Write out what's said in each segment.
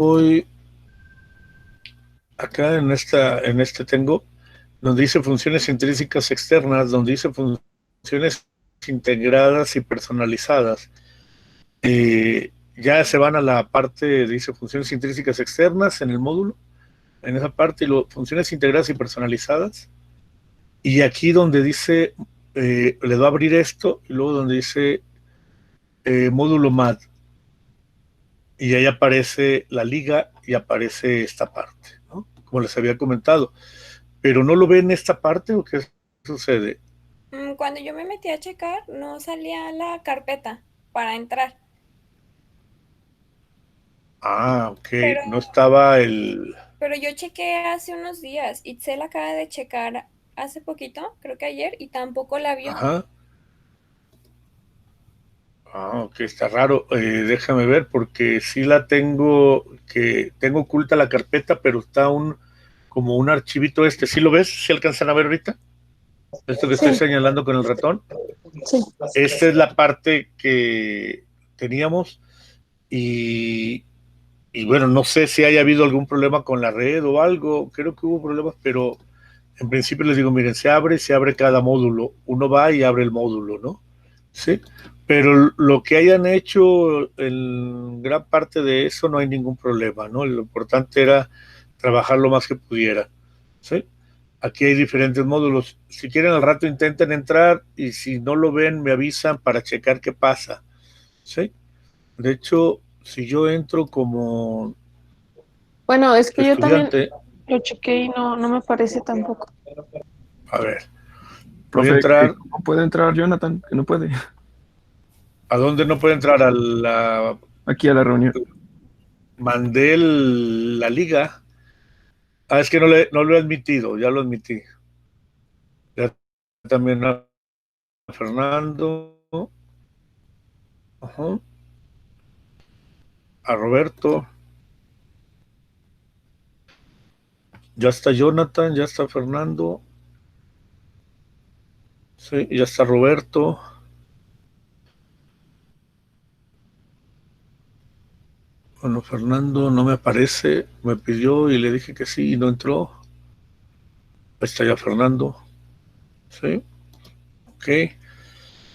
voy acá en este tengo, donde dice funciones intrínsecas externas, donde dice funciones integradas y personalizadas. Ya se van a la parte, dice funciones intrínsecas externas en el módulo, en esa parte, y funciones integradas y personalizadas. Y aquí donde dice, le va a abrir esto, y luego donde dice módulo MAD, y ahí aparece la liga y aparece esta parte, ¿no? Como les había comentado. Pero no lo ve en esta parte, ¿o qué sucede? Cuando yo me metí a checar, no salía la carpeta para entrar. Ah, ok, Pero, no estaba el... pero yo chequé hace unos días. Itzel acaba de checar hace poquito, creo que ayer, y tampoco la vio. Ajá. Ah, ok, está raro. Déjame ver porque sí la tengo, que tengo oculta la carpeta, pero está como un archivito este. ¿Sí lo ves? ¿Sí alcanzan a ver ahorita? Esto que estoy Sí, señalando con el ratón. sí. Esta es la parte que teníamos y, y bueno, no sé si haya habido algún problema con la red o algo. Creo que hubo problemas, pero en principio les digo, miren, se abre cada módulo. Uno va y abre el módulo, ¿no? Sí, pero lo que hayan hecho en gran parte de eso no hay ningún problema, ¿no? Lo importante era trabajar lo más que pudieran, ¿sí? Aquí hay diferentes módulos. Si quieren al rato intenten entrar y si no lo ven me avisan para checar qué pasa, ¿sí? De hecho, si yo entro como Bueno, es que yo también estudiante, lo chequé y no me parece tampoco. a ver, voy a Profe, entrar, ¿cómo puede entrar Jonathan? Que no puede. ¿a dónde no puedo entrar? A la, Aquí a la reunión. mandé la liga. Ah, es que no lo he admitido, ya lo admití. Ya también a Fernando, ajá, a Roberto, ya está Jonathan, ya está Fernando, sí, ya está Roberto. Bueno, Fernando no me aparece, me pidió y le dije que sí y no entró. Ahí está ya Fernando, sí, ok.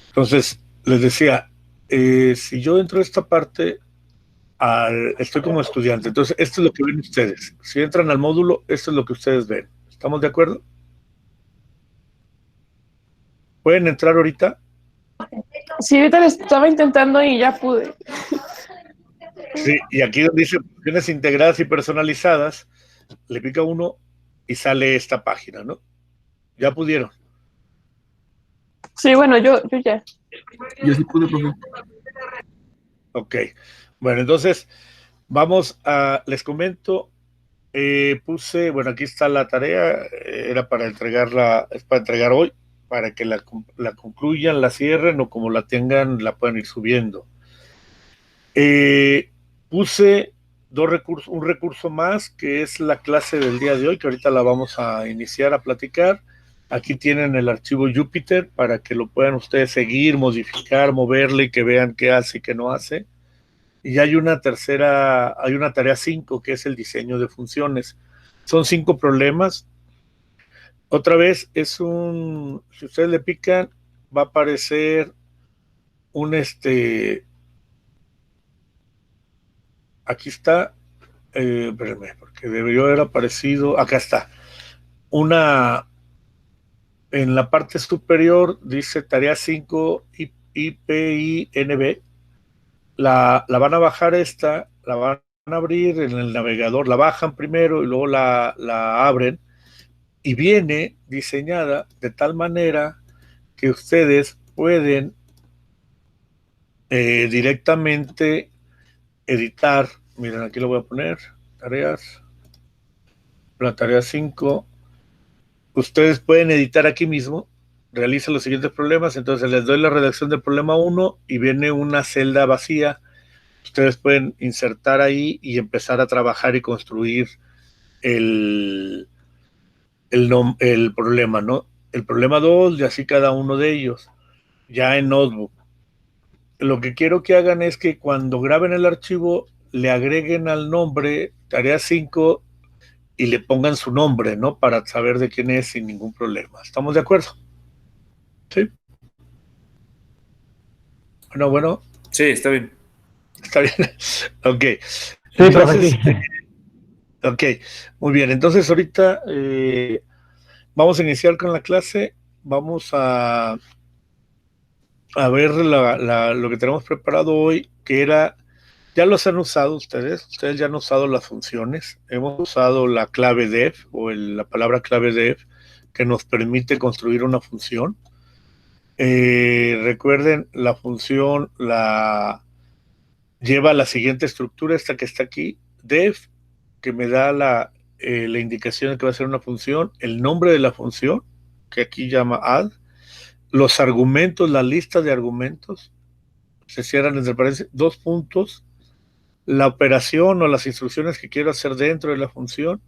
Entonces, les decía, si yo entro a esta parte, estoy como estudiante, entonces esto es lo que ven ustedes. Si entran al módulo, esto es lo que ustedes ven. ¿Estamos de acuerdo? ¿Pueden entrar ahorita? Sí, ahorita lo estaba intentando y ya pude. Sí, y aquí donde dice funciones integradas y personalizadas, le pica uno y sale esta página, ¿no? Ya pudieron. Sí, bueno, yo ya. Yo sí pude, profe. Ok. Bueno, entonces les comento, puse, bueno, aquí está la tarea, era para entregarla, es para entregar hoy, para que la concluyan, la cierren o como la tengan, la puedan ir subiendo. Puse un recurso más, que es la clase del día de hoy, que ahorita la vamos a iniciar a platicar. Aquí tienen el archivo Jupyter para que lo puedan ustedes seguir, modificar, moverle y que vean qué hace y qué no hace. Y hay una tarea 5, que es el diseño de funciones. Son 5 problemas. Otra vez si ustedes le pican, va a aparecer un aquí está, espérenme, porque debió haber aparecido, acá está, una, en la parte superior dice tarea 5 IPINB, la van a bajar la van a abrir en el navegador, la bajan primero y luego la abren y viene diseñada de tal manera que ustedes pueden directamente editar, miren aquí lo voy a poner, tareas, la tarea 5. Ustedes pueden editar aquí mismo, realiza los siguientes problemas, entonces les doy la redacción del problema 1 y viene una celda vacía. Ustedes pueden insertar ahí y empezar a trabajar y construir el, el problema, ¿no? El problema 2 y así cada uno de ellos, ya en Notebook. Lo que quiero que hagan es que cuando graben el archivo le agreguen al nombre tarea 5 y le pongan su nombre, ¿no? Para saber de quién es sin ningún problema. ¿Estamos de acuerdo? Sí. Bueno. Sí, está bien. Está bien. Ok. Sí, Entonces, profe, sí. ok, muy bien. Entonces ahorita vamos a iniciar con la clase. Vamos a ver lo que tenemos preparado hoy, que era, ya los han usado ustedes ya han usado las funciones, hemos usado la clave def o la palabra clave def que nos permite construir una función. Recuerden, la función lleva la siguiente estructura, esta que está aquí, def, que me da la indicación de que va a ser una función, el nombre de la función, que aquí llama add, los argumentos, la lista de argumentos, se cierran entre paréntesis, 2 puntos, la operación o las instrucciones que quiero hacer dentro de la función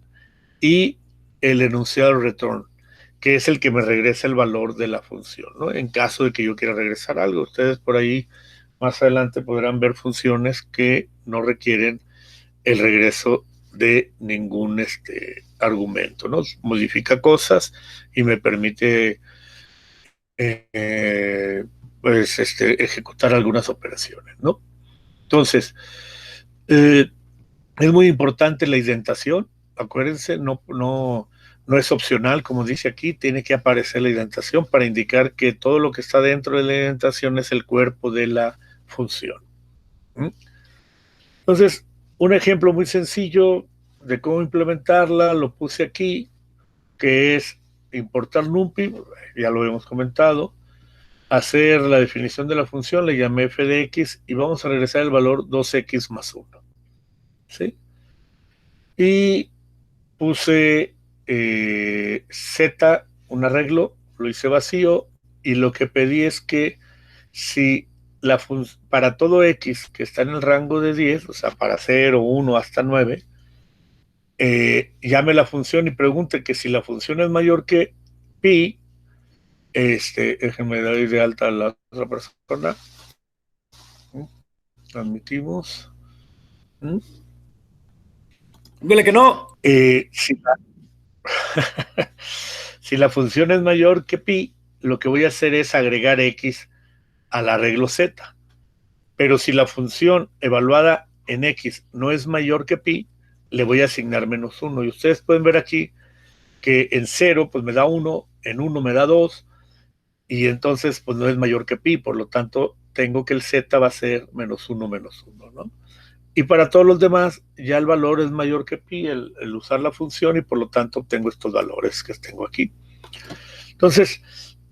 y el enunciado return, que es el que me regresa el valor de la función, ¿no? En caso de que yo quiera regresar algo. Ustedes por ahí más adelante podrán ver funciones que no requieren el regreso de ningún argumento, ¿no? Modifica cosas y me permite pues ejecutar algunas operaciones, ¿no? Entonces, es muy importante la indentación, acuérdense, no es opcional, como dice aquí, tiene que aparecer la indentación para indicar que todo lo que está dentro de la indentación es el cuerpo de la función. Entonces, un ejemplo muy sencillo de cómo implementarla, lo puse aquí, que es importar NumPy, ya lo hemos comentado, hacer la definición de la función, le llamé f de x y vamos a regresar el valor 2x más 1. ¿Sí? Y puse z, un arreglo, lo hice vacío y lo que pedí es que si para todo x que está en el rango de 10, o sea, para 0, 1 hasta 9, llame la función y pregunte que si la función es mayor que pi, déjenme dar de alta a la otra persona. Transmitimos. Dile que no. Si la función es mayor que pi, lo que voy a hacer es agregar x al arreglo z. Pero si la función evaluada en x no es mayor que pi, le voy a asignar menos 1. Y ustedes pueden ver aquí que en 0 pues me da 1, en 1 me da 2, y entonces pues no es mayor que pi, por lo tanto tengo que el z va a ser menos 1, ¿no? Y para todos los demás ya el valor es mayor que pi, el usar la función, y por lo tanto obtengo estos valores que tengo aquí. Entonces,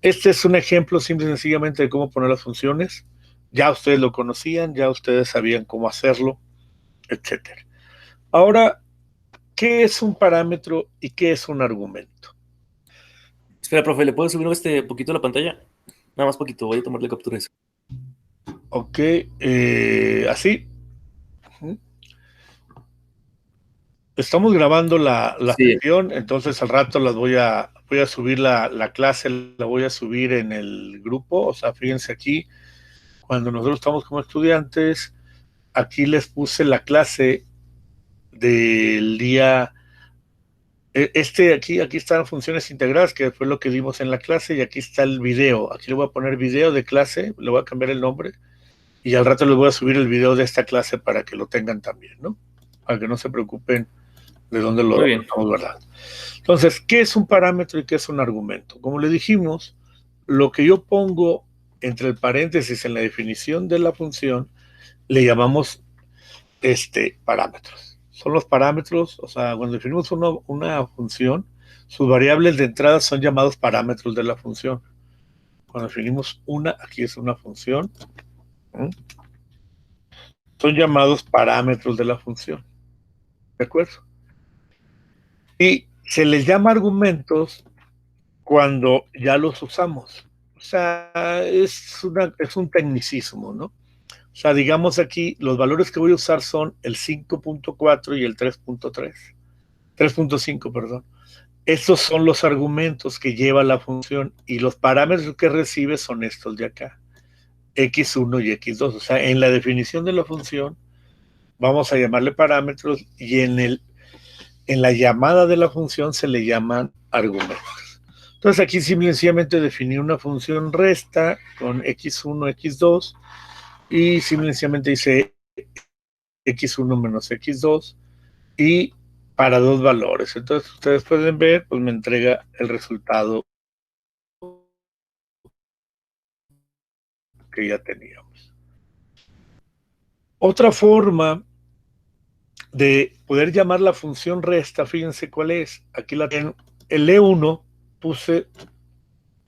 este es un ejemplo simple y sencillamente de cómo poner las funciones. Ya ustedes lo conocían, ya ustedes sabían cómo hacerlo, etcétera. Ahora, ¿qué es un parámetro y qué es un argumento? Espera, profe, ¿le puedo subir poquito la pantalla? Nada más poquito, voy a tomarle captura eso. Ok, así. Estamos grabando la Sí. sesión, entonces al rato voy a subir la clase, la voy a subir en el grupo. O sea, fíjense aquí, cuando nosotros estamos como estudiantes, aquí les puse la clase del día. Aquí están funciones integradas, que fue lo que vimos en la clase, y aquí está el video. Aquí le voy a poner video de clase, le voy a cambiar el nombre, y al rato les voy a subir el video de esta clase para que lo tengan también, ¿no? Para que no se preocupen de dónde lo estamos guardando. Entonces, ¿qué es un parámetro y qué es un argumento? Como le dijimos, lo que yo pongo entre el paréntesis en la definición de la función, le llamamos parámetros. Son los parámetros, o sea, cuando definimos una función, sus variables de entrada son llamados parámetros de la función. Cuando definimos aquí es una función, son llamados parámetros de la función. ¿De acuerdo? Y se les llama argumentos cuando ya los usamos. O sea, es un tecnicismo, ¿no? O sea, digamos aquí, los valores que voy a usar son el 5.4 y el 3.5, perdón. Estos son los argumentos que lleva la función, y los parámetros que recibe son estos de acá, x1 y x2. O sea, en la definición de la función, vamos a llamarle parámetros, y en la llamada de la función se le llaman argumentos. Entonces aquí simplemente definí una función resta con x1, x2, y simplemente dice x1 menos x2, y para dos valores. Entonces ustedes pueden ver, pues me entrega el resultado que ya teníamos. Otra forma de poder llamar la función resta, fíjense cuál es. Aquí la tienen. El E1 puse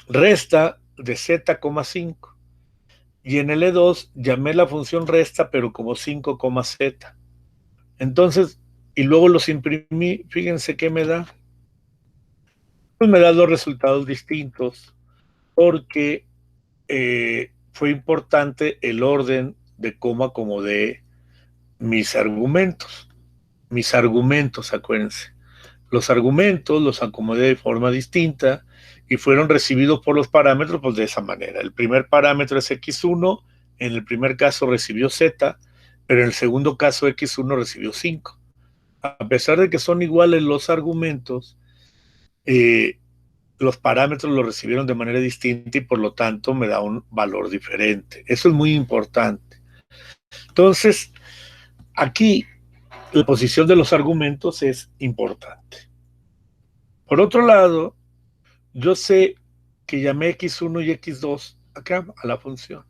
resta de z,5, y en el E2 llamé la función resta pero como 5,z. Entonces, y luego los imprimí, fíjense qué me da. Pues me da dos resultados distintos, porque fue importante el orden de cómo acomodé mis argumentos. Acuérdense. Los argumentos los acomodé de forma distinta y fueron recibidos por los parámetros pues de esa manera. El primer parámetro es x1, en el primer caso recibió z, pero en el segundo caso x1 recibió 5. A pesar de que son iguales los argumentos, los parámetros los recibieron de manera distinta y por lo tanto me da un valor diferente. Eso es muy importante. Entonces, aquí la posición de los argumentos es importante. Por otro lado, yo sé que llamé x1 y x2 acá a la función.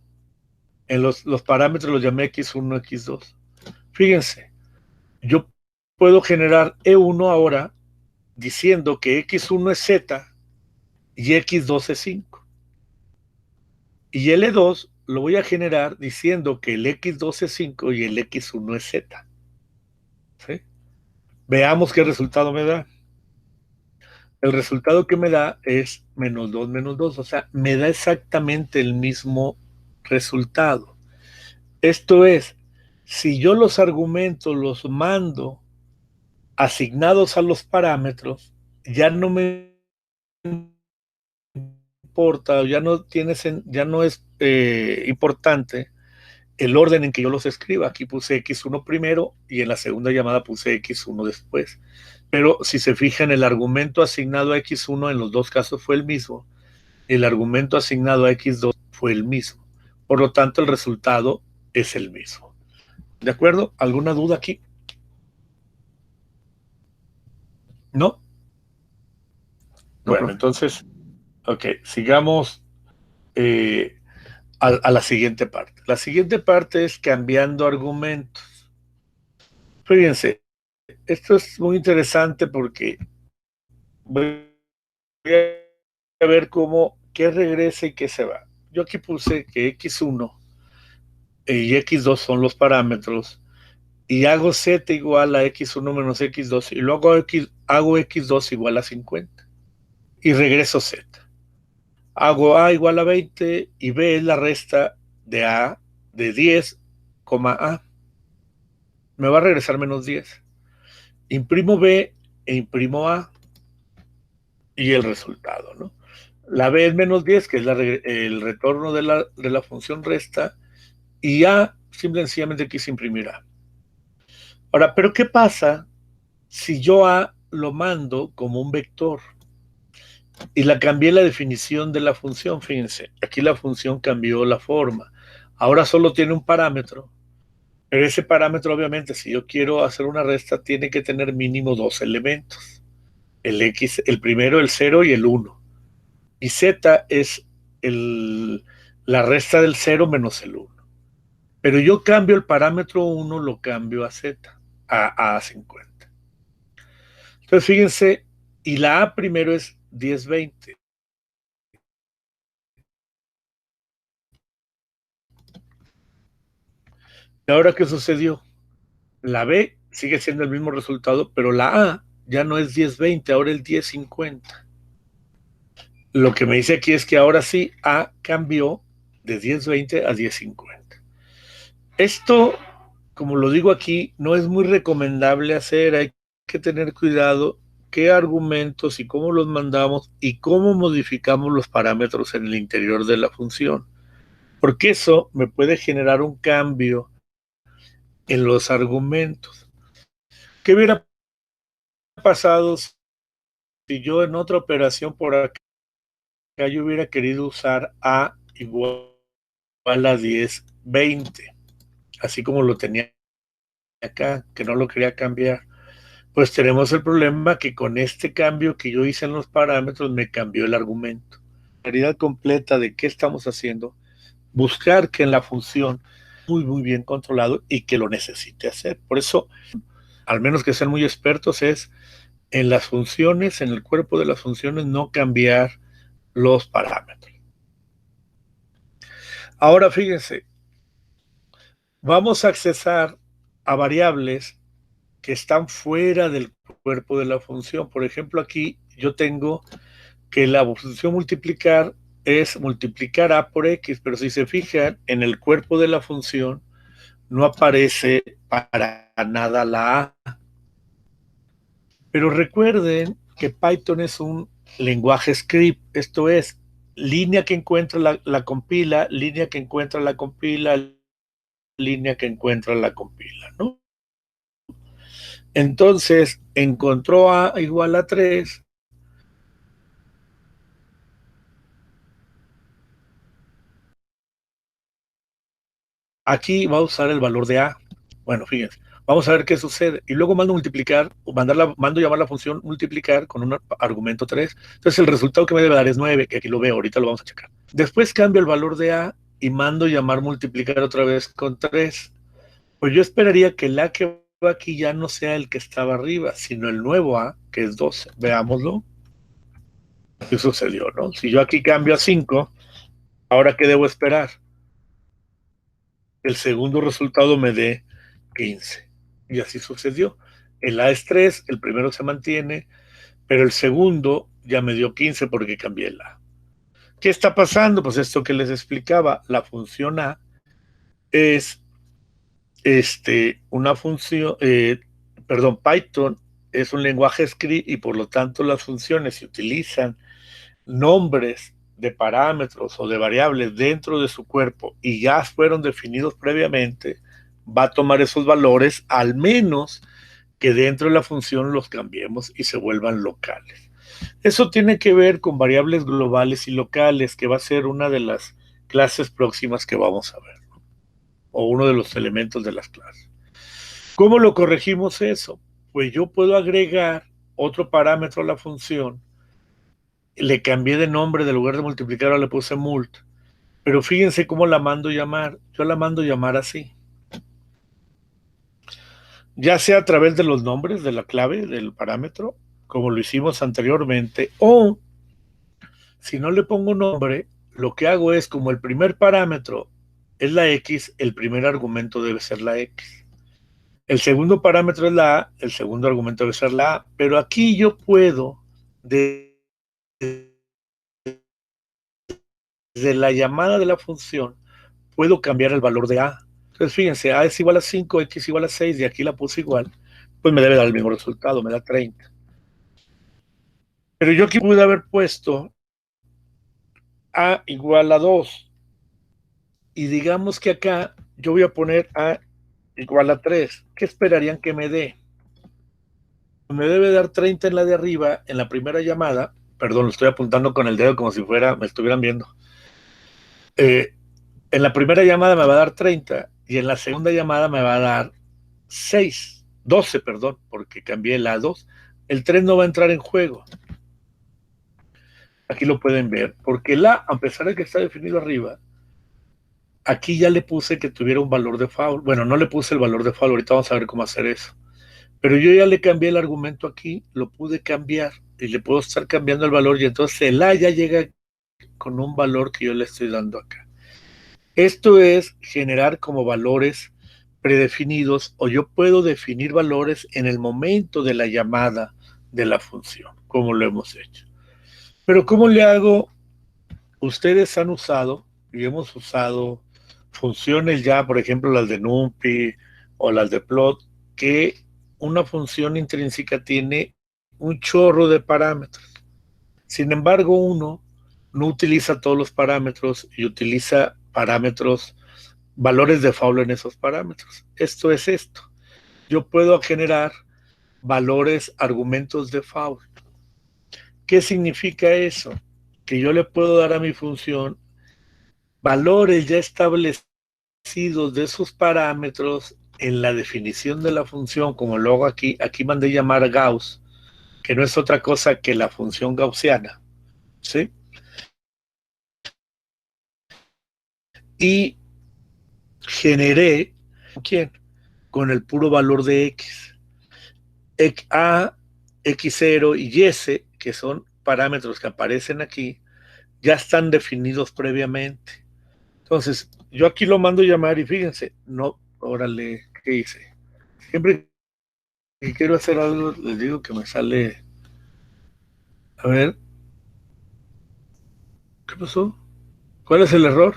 En los parámetros los llamé x1, x2. Fíjense, yo puedo generar E1 ahora diciendo que x1 es z y x2 es 5. Y el E2 lo voy a generar diciendo que el x2 es 5 y el x1 es z. ¿Sí? Veamos qué resultado me da. El resultado que me da es menos 2, menos 2. O sea, me da exactamente el mismo resultado. Esto es, si yo los argumentos los mando asignados a los parámetros, ya no me importa, ya no es importante el orden en que yo los escriba. Aquí puse x1 primero y en la segunda llamada puse x1 después. Pero si se fijan, el argumento asignado a x1 en los dos casos fue el mismo. El argumento asignado a x2 fue el mismo. Por lo tanto, el resultado es el mismo. ¿De acuerdo? ¿Alguna duda aquí? ¿No? Bueno, entonces, ok, sigamos a la siguiente parte. La siguiente parte es cambiando argumentos. Fíjense, esto es muy interesante porque voy a ver qué regresa y qué se va. Yo aquí puse que x1 y x2 son los parámetros y hago z igual a x1 menos x2 y luego hago x2 igual a 50 y regreso z. Hago a igual a 20 y b es la resta de a de 10, a. Me va a regresar menos 10. Imprimo b e imprimo a y el resultado, ¿no? La b es menos 10, que es el retorno de la función resta, y a simplemente quise imprimir a. Ahora, ¿pero qué pasa si yo a lo mando como un vector? Y la cambié la definición de la función, fíjense, aquí la función cambió la forma. Ahora solo tiene un parámetro, pero ese parámetro obviamente si yo quiero hacer una resta tiene que tener mínimo dos elementos. El primero, el 0 y el 1. Y z es la resta del 0 menos el 1. Pero yo cambio el parámetro 1, lo cambio a z, a 50. Entonces fíjense, y la a primero es 10, 20. ¿Y ahora qué sucedió? La b sigue siendo el mismo resultado, pero la a ya no es 10, 20, ahora es 10, 50. Lo que me dice aquí es que ahora sí a cambió de 10, 20 a 10, 50. Esto, como lo digo aquí, no es muy recomendable hacer. Hay que tener cuidado qué argumentos y cómo los mandamos y cómo modificamos los parámetros en el interior de la función, porque eso me puede generar un cambio en los argumentos. ¿Qué hubiera pasado si yo en otra operación por acá yo hubiera querido usar A igual a 10, 20, así como lo tenía acá, que no lo quería cambiar? Pues tenemos el problema que con este cambio que yo hice en los parámetros me cambió el argumento. La claridad completa de qué estamos haciendo, buscar que en la función muy bien controlado y que lo necesite hacer. Por eso, al menos que sean muy expertos, es en las funciones, en el cuerpo de las funciones, no cambiar los parámetros. Ahora fíjense, vamos a accesar a variables que están fuera del cuerpo de la función. Por ejemplo, aquí yo tengo que la función multiplicar es multiplicar A por X, pero si se fijan, en el cuerpo de la función no aparece para nada la A. Pero recuerden que Python es un lenguaje script, esto es, línea que encuentra la compila, línea que encuentra la compila, línea que encuentra la compila, ¿no? Entonces, encontró A igual a 3. Aquí va a usar el valor de A. Bueno, fíjense, vamos a ver qué sucede. Y luego mando multiplicar, mando llamar la función multiplicar con un argumento 3. Entonces el resultado que me debe dar es 9, que aquí lo veo, ahorita lo vamos a checar. Después cambio el valor de A y mando llamar multiplicar otra vez con 3. Pues yo esperaría que el A que va aquí ya no sea el que estaba arriba, sino el nuevo A, que es 12. Veámoslo. ¿Qué sucedió, no? Si yo aquí cambio a 5, ¿ahora qué debo esperar? El segundo resultado me dé 15. Y así sucedió. El A es 3, el primero se mantiene, pero el segundo ya me dio 15 porque cambié el A. ¿Qué está pasando? Pues esto que les explicaba, la función A es una función, Python es un lenguaje script y por lo tanto las funciones se utilizan nombres de parámetros o de variables dentro de su cuerpo y ya fueron definidos previamente, va a tomar esos valores al menos que dentro de la función los cambiemos y se vuelvan locales. Eso tiene que ver con variables globales y locales, que va a ser una de las clases próximas que vamos a ver, ¿no? O uno de los elementos de las clases. ¿Cómo lo corregimos eso? Pues yo puedo agregar otro parámetro a la función. Le cambié de nombre, de lugar de multiplicar, ahora le puse mult. Pero fíjense cómo la mando llamar. Yo la mando llamar así. Ya sea a través de los nombres de la clave del parámetro, como lo hicimos anteriormente, o si no le pongo nombre, lo que hago es, como el primer parámetro es la X, el primer argumento debe ser la X. El segundo parámetro es la A, el segundo argumento debe ser la A. Pero aquí yo puedo, desde la llamada de la función, puedo cambiar el valor de A. Entonces, fíjense, A es igual a 5, X igual a 6, y aquí la puse igual, pues me debe dar el mismo resultado, me da 30. Pero yo aquí pude haber puesto A igual a 2. Y digamos que acá yo voy a poner A igual a 3. ¿Qué esperarían que me dé? Me debe dar 30 en la de arriba, en la primera llamada. Perdón, lo estoy apuntando con el dedo como si me estuvieran viendo. En la primera llamada me va a dar 30 y en la segunda llamada me va a dar 12, perdón, porque cambié la 2. El 3 no va a entrar en juego. Aquí lo pueden ver, porque el A, a pesar de que está definido arriba, aquí ya le puse que tuviera un valor de foul. Bueno, no le puse el valor de foul, ahorita vamos a ver cómo hacer eso. Pero yo ya le cambié el argumento aquí, lo pude cambiar y le puedo estar cambiando el valor y entonces el A ya llega con un valor que yo le estoy dando acá. Esto es generar como valores predefinidos, o yo puedo definir valores en el momento de la llamada de la función, como lo hemos hecho. Pero ¿cómo le hago? Ustedes han usado y hemos usado funciones ya, por ejemplo, las de NumPy o las de plot, que una función intrínseca tiene un chorro de parámetros. Sin embargo, uno no utiliza todos los parámetros y utiliza parámetros valores de faul en esos parámetros. Esto es esto. Yo puedo generar valores, argumentos de faul. ¿Qué significa eso? Que yo le puedo dar a mi función valores ya establecidos de esos parámetros en la definición de la función, como luego aquí mandé llamar Gauss, que no es otra cosa que la función gaussiana, ¿sí? Y generé, ¿quién? Con el puro valor de X. A, X0 y Y, que son parámetros que aparecen aquí, ya están definidos previamente. Entonces, yo aquí lo mando llamar y fíjense, no, órale, ¿qué hice? Siempre que quiero hacer algo, les digo que me sale, a ver, ¿qué pasó? ¿Cuál es el error?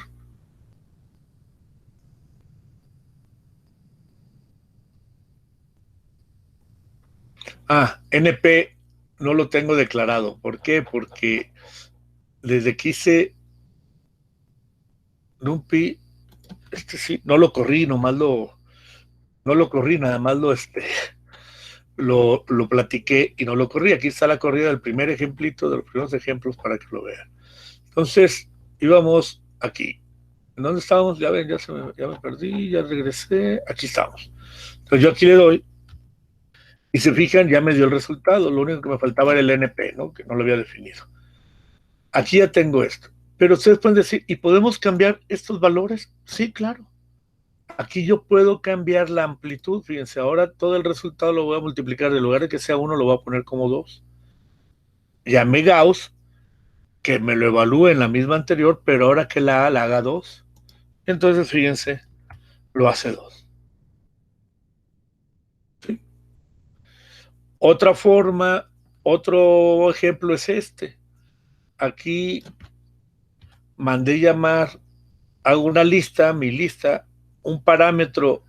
NP no lo tengo declarado. ¿Por qué? Porque desde que hice NumPy, sí, no lo corrí, no lo corrí, nada más lo platiqué y no lo corrí. Aquí está la corrida del primer ejemplito, de los primeros ejemplos para que lo vean. Entonces, íbamos aquí. ¿En dónde estábamos? Ya ven, ya me perdí, ya regresé. Aquí estamos. Entonces yo aquí le doy y se fijan, ya me dio el resultado. Lo único que me faltaba era el NP, ¿no? Que no lo había definido. Aquí ya tengo esto. Pero ustedes pueden decir, ¿y podemos cambiar estos valores? Sí, claro. Aquí yo puedo cambiar la amplitud. Fíjense, ahora todo el resultado lo voy a multiplicar. En lugar de que sea 1, lo voy a poner como 2. Llamé Gauss, que me lo evalúe en la misma anterior, pero ahora que la A la haga 2. Entonces, fíjense, lo hace 2. ¿Sí? Otra forma, otro ejemplo es este. Aquí mandé llamar, hago una lista, mi lista, un parámetro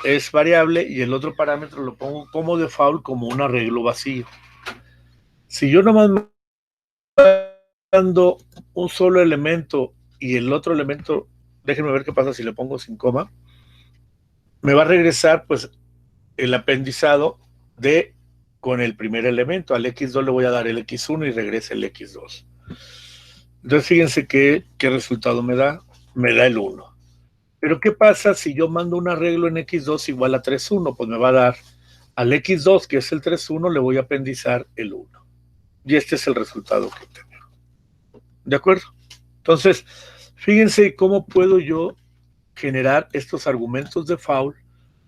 es variable y el otro parámetro lo pongo como default, como un arreglo vacío. Si yo nomás mando un solo elemento y el otro elemento, déjenme ver qué pasa si le pongo sin coma, me va a regresar pues el apendizado de con el primer elemento. Al X2 le voy a dar el X1 y regresa el X2. Entonces fíjense qué resultado me da. Me da el 1. Pero ¿qué pasa si yo mando un arreglo en X2 igual a 3,1? Pues me va a dar al X2, que es el 3,1, le voy a apendizar el 1. Y este es el resultado que tengo. ¿De acuerdo? Entonces, fíjense cómo puedo yo generar estos argumentos de faul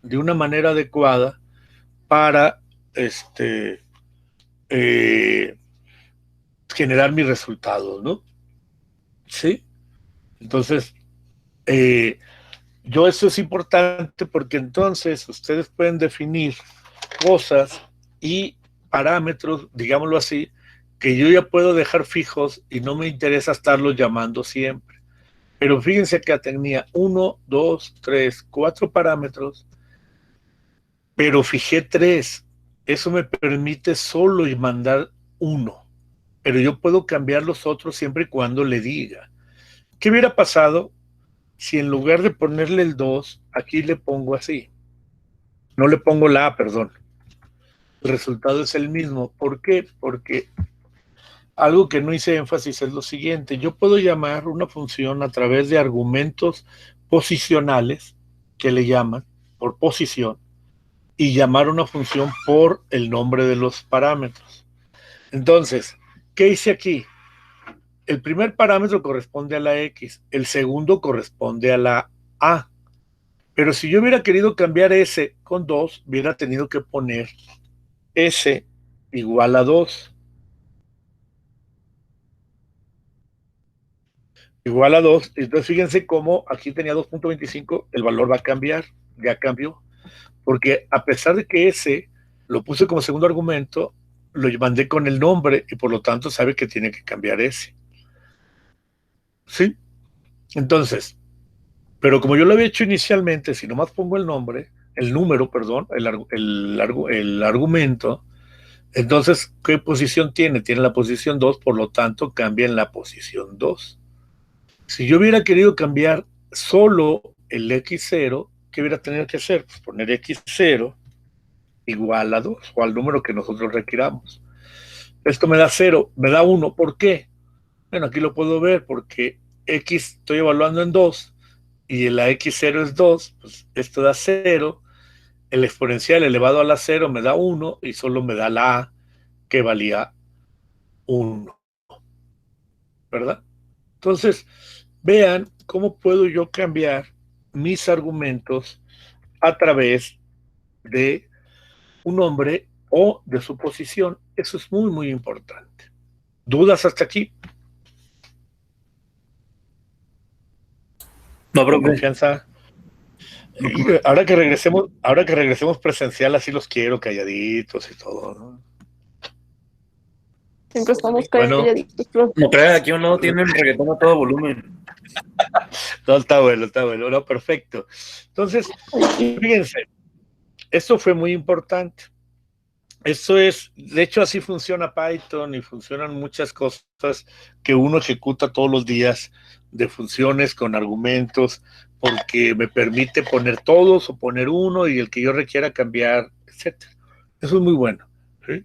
de una manera adecuada para generar mis resultados, ¿no? ¿Sí? Entonces, yo eso es importante porque entonces ustedes pueden definir cosas y parámetros, digámoslo así, que yo ya puedo dejar fijos y no me interesa estarlos llamando siempre. Pero fíjense que tenía 1, 2, 3, 4 parámetros, pero fijé 3. Eso me permite solo mandar 1, pero yo puedo cambiar los otros siempre y cuando le diga. ¿Qué hubiera pasado si en lugar de ponerle el 2, aquí le pongo así? No le pongo la A, perdón. El resultado es el mismo. ¿Por qué? Porque algo que no hice énfasis es lo siguiente. Yo puedo llamar una función a través de argumentos posicionales, que le llaman por posición, y llamar una función por el nombre de los parámetros. Entonces, ¿qué hice aquí? El primer parámetro corresponde a la X, el segundo corresponde a la A. Pero si yo hubiera querido cambiar S con 2, hubiera tenido que poner S igual a 2. Igual a 2. Entonces fíjense cómo aquí tenía 2.25, el valor va a cambiar, ya cambió. Porque a pesar de que S lo puse como segundo argumento, lo mandé con el nombre y por lo tanto sabe que tiene que cambiar S. ¿Sí? Entonces, pero como yo lo había hecho inicialmente, si nomás pongo el nombre, el número, perdón, el argumento, entonces, ¿qué posición tiene? Tiene la posición 2, por lo tanto, cambia en la posición 2. Si yo hubiera querido cambiar solo el x0, ¿qué hubiera tenido que hacer? Pues poner x0 igual a 2, o al número que nosotros requiramos. Esto me da 0, me da 1. ¿Por qué? Bueno, aquí lo puedo ver porque x estoy evaluando en 2 y la x0 es 2, pues esto da 0. El exponencial elevado a la 0 me da 1 y solo me da la a que valía 1, ¿verdad? Entonces, vean cómo puedo yo cambiar mis argumentos a través de un nombre o de su posición. Eso es muy, muy importante. ¿Dudas hasta aquí? No, Con profe. confianza. Ahora que regresemos presencial, así los quiero calladitos y todo, ¿no? Siempre estamos Bueno, calladitos, profe. No, pero aquí a un lado tienen reggaetón a todo volumen. no, está bueno, no, perfecto. Entonces, fíjense, esto fue muy importante. Eso es, de hecho, así funciona Python y funcionan muchas cosas que uno ejecuta todos los días de funciones con argumentos, porque me permite poner todos o poner uno y el que yo requiera cambiar, etcétera. Eso es muy bueno, ¿sí?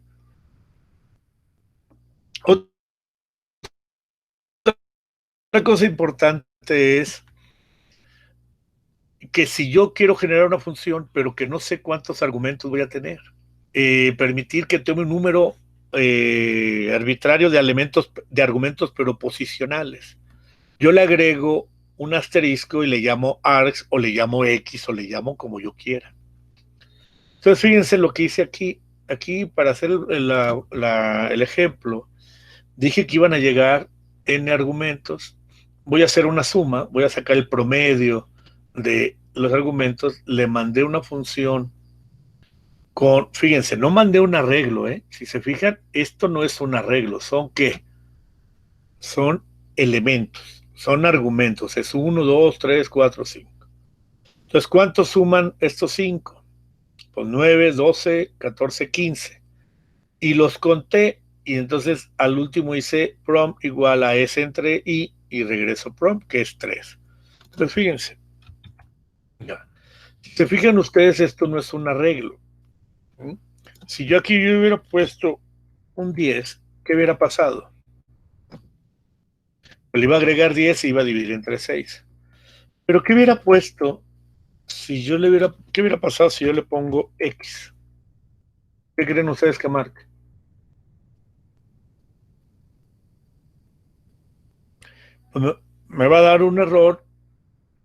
Otra cosa importante es que si yo quiero generar una función, pero que no sé cuántos argumentos voy a tener, permitir que tome un número arbitrario de argumentos, pero posicionales. Yo le agrego un asterisco y le llamo args, o le llamo x, o le llamo como yo quiera. Entonces, fíjense lo que hice aquí. Aquí, para hacer el ejemplo, dije que iban a llegar n argumentos. Voy a hacer una suma, voy a sacar el promedio de los argumentos. Le mandé una función fíjense, no mandé un arreglo, ¿eh? Si se fijan, esto no es un arreglo. ¿Son qué? Son elementos, son argumentos. Es 1, 2, 3, 4, 5. Entonces, ¿cuántos suman estos 5? Pues 9, 12, 14, 15. Y los conté, y entonces al último hice prom igual a s entre i, y regreso prom, que es 3. Entonces, fíjense. Ya. Si se fijan ustedes, esto no es un arreglo. Si yo aquí hubiera puesto un 10, ¿qué hubiera pasado? Le iba a agregar 10 y iba a dividir entre 6. Pero ¿qué hubiera puesto si yo qué hubiera pasado si yo le pongo X? ¿Qué creen ustedes que marque? Pues me va a dar un error,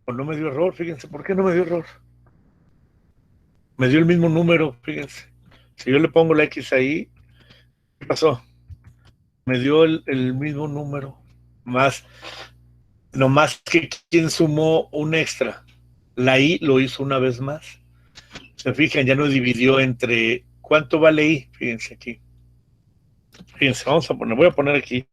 o no me dio error, fíjense, ¿por qué no me dio error? Me dio el mismo número, fíjense. Si yo le pongo la X ahí, ¿qué pasó? Me dio el mismo número, no más que quien sumó un extra. La I lo hizo una vez más. Se fijan, ya no dividió entre ¿cuánto vale I? Fíjense aquí. Fíjense, voy a poner aquí.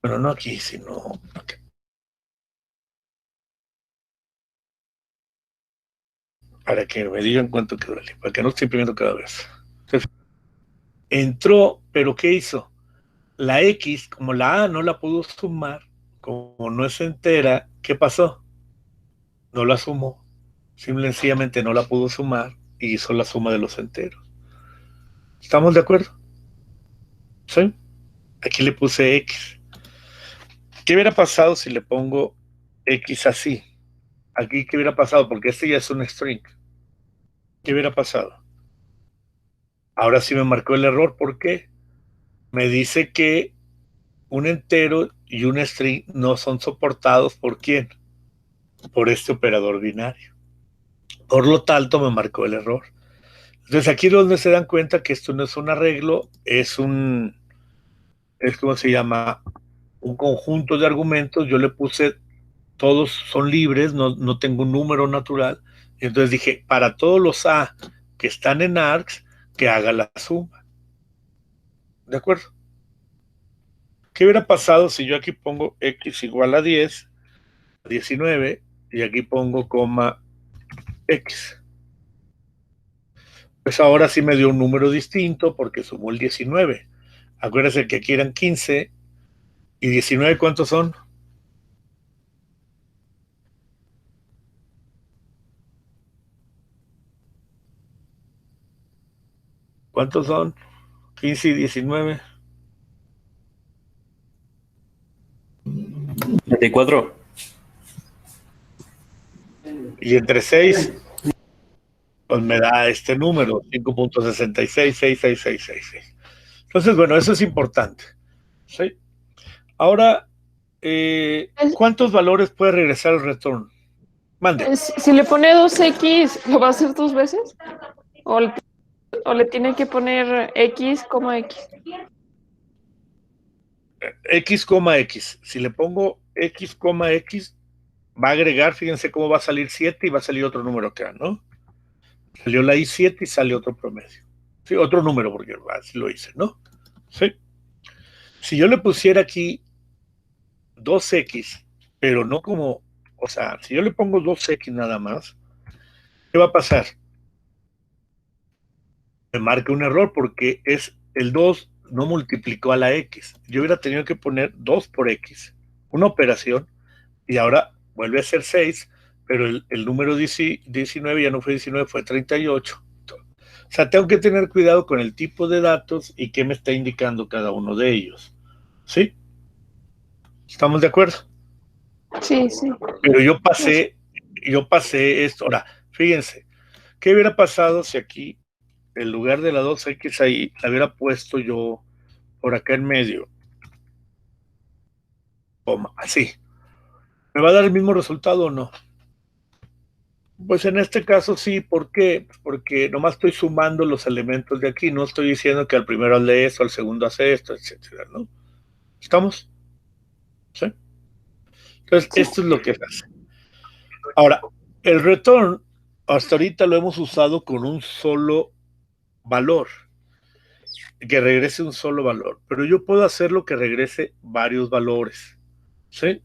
Pero no aquí, sino aquí. Para que me digan cuánto quedó, para que no esté imprimiendo cada vez. Entonces, entró, pero ¿qué hizo? La X, como la A no la pudo sumar, como no es entera, ¿qué pasó? No la sumó. Sencillamente no la pudo sumar y hizo la suma de los enteros. ¿Estamos de acuerdo? ¿Sí? Aquí le puse X. ¿Qué hubiera pasado si le pongo X así? Aquí, ¿qué hubiera pasado? Porque este ya es un string. ¿Qué hubiera pasado? Ahora sí me marcó el error. ¿Por qué? Me dice que un entero y un string no son soportados ¿por quién? Por este operador binario. Por lo tanto, me marcó el error. Entonces, aquí es donde se dan cuenta que esto no es un arreglo, es ¿cómo se llama? Un conjunto de argumentos. Yo le puse, todos son libres, no tengo un número natural. Y entonces dije, para todos los A que están en args, que haga la suma. ¿De acuerdo? ¿Qué hubiera pasado si yo aquí pongo x igual a 10, 19, y aquí pongo coma x? Pues ahora sí me dio un número distinto porque sumó el 19. Acuérdense que aquí eran 15 y 19, ¿cuántos son? ¿Cuántos son? 15 y 19. 34. Y entre 6, pues me da este número, 5.666666. Entonces, bueno, eso es importante. ¿Sí? Ahora, ¿cuántos valores puede regresar el return? Mande. Si le pone 2x, ¿lo va a hacer 2 veces? ¿O le tiene que poner x como x? X, X. Si le pongo X, X, va a agregar, fíjense cómo va a salir 7 y va a salir otro número acá, ¿no? Salió la I7 y sale otro promedio. Sí, otro número, porque así lo hice, ¿no? Sí. Si yo le pusiera aquí 2X, pero no como, o sea, si yo le pongo 2X nada más, ¿qué va a pasar? Me marca un error porque es el 2 no multiplicó a la X. Yo hubiera tenido que poner 2 por X, una operación, y ahora vuelve a ser 6, pero el número 19 ya no fue 19, fue 38. O sea, tengo que tener cuidado con el tipo de datos y qué me está indicando cada uno de ellos. ¿Sí? ¿Estamos de acuerdo? Sí, sí. Pero yo pasé esto. Ahora, fíjense, ¿qué hubiera pasado si aquí, en lugar de la 2X ahí, la hubiera puesto yo por acá en medio? Así. ¿Me va a dar el mismo resultado o no? Pues en este caso sí, ¿por qué? Porque nomás estoy sumando los elementos de aquí, no estoy diciendo que al primero hace esto, al segundo hace esto, etcétera, ¿no? ¿Estamos? ¿Sí? Entonces, Sí. esto es lo que hace. Ahora, el return, hasta ahorita lo hemos usado con un solo valor, que regrese un solo valor, pero yo puedo hacerlo que regrese varios valores, ¿sí?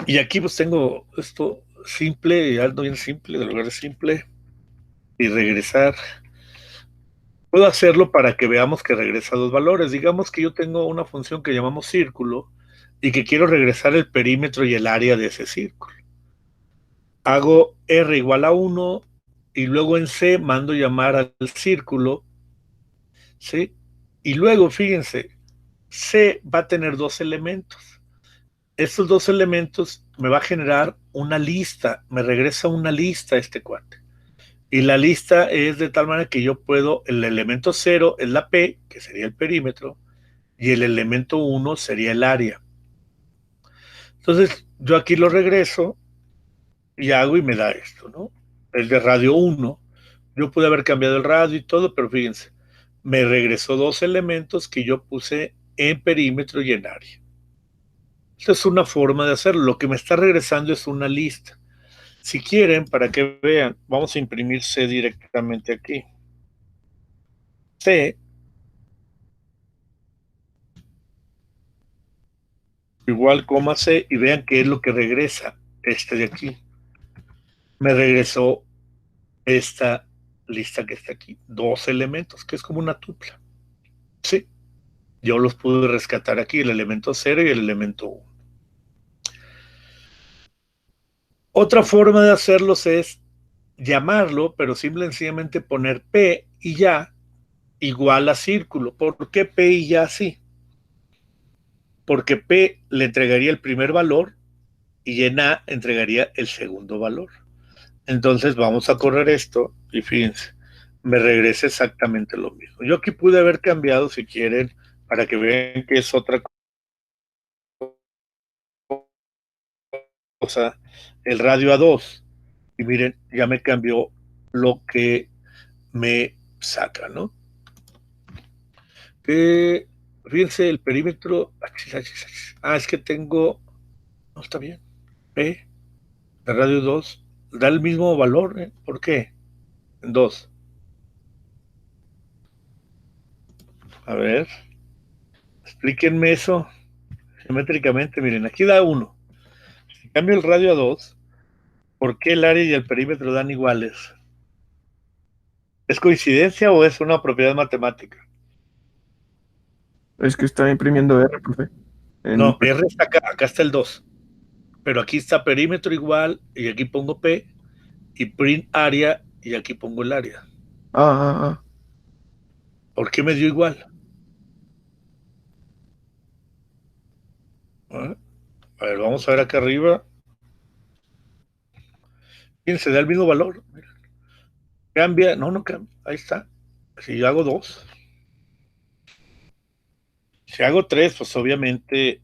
Y aquí pues tengo esto simple, algo bien simple, de lugar de simple, y regresar. Puedo hacerlo para que veamos que regresa dos valores. Digamos que yo tengo una función que llamamos círculo y que quiero regresar el perímetro y el área de ese círculo. Hago R igual a 1 y luego en C mando llamar al círculo, ¿sí? Y luego, fíjense, C va a tener dos elementos. Estos dos elementos me va a generar una lista, me regresa una lista este cuate. Y la lista es de tal manera que yo puedo, el elemento 0 es la P, que sería el perímetro, y el elemento 1 sería el área. Entonces, yo aquí lo regreso y hago y me da esto, ¿no? Es de radio 1. Yo pude haber cambiado el radio y todo, pero fíjense, me regresó dos elementos que yo puse en perímetro y en área. Esta es una forma de hacerlo. Lo que me está regresando es una lista. Si quieren, para que vean, vamos a imprimir C directamente aquí. C igual coma C y vean qué es lo que regresa este de aquí. Me regresó esta lista que está aquí, dos elementos, que es como una tupla. Sí, yo los pude rescatar aquí, el elemento 0 y el elemento 1. Otra forma de hacerlos es llamarlo, pero simplemente poner P y ya igual a círculo. ¿Por qué P y ya sí? Porque P le entregaría el primer valor y en A entregaría el segundo valor. Entonces vamos a correr esto y fíjense, me regresa exactamente lo mismo. Yo aquí pude haber cambiado, si quieren, para que vean que es otra cosa, el radio a 2. Y miren, ya me cambió lo que me saca, ¿no? Fíjense, el perímetro. Es que tengo. No está bien. P de radio 2 da el mismo valor, ¿eh? ¿Por qué? En 2. A ver, explíquenme eso geométricamente. Miren, aquí da 1. Si cambio el radio a 2, ¿Por qué el área y el perímetro dan iguales? ¿Es coincidencia o es una propiedad matemática? Es que está imprimiendo R, profe. No, R está acá, acá está el 2. Pero aquí está perímetro igual, y aquí pongo P, y print área, y aquí pongo el área. Ah. ¿Por qué me dio igual? ¿Eh? A ver, vamos a ver acá arriba. Fíjense, da el mismo valor. Mira. Cambia, no cambia, ahí está. Si yo hago 2, si hago 3, pues obviamente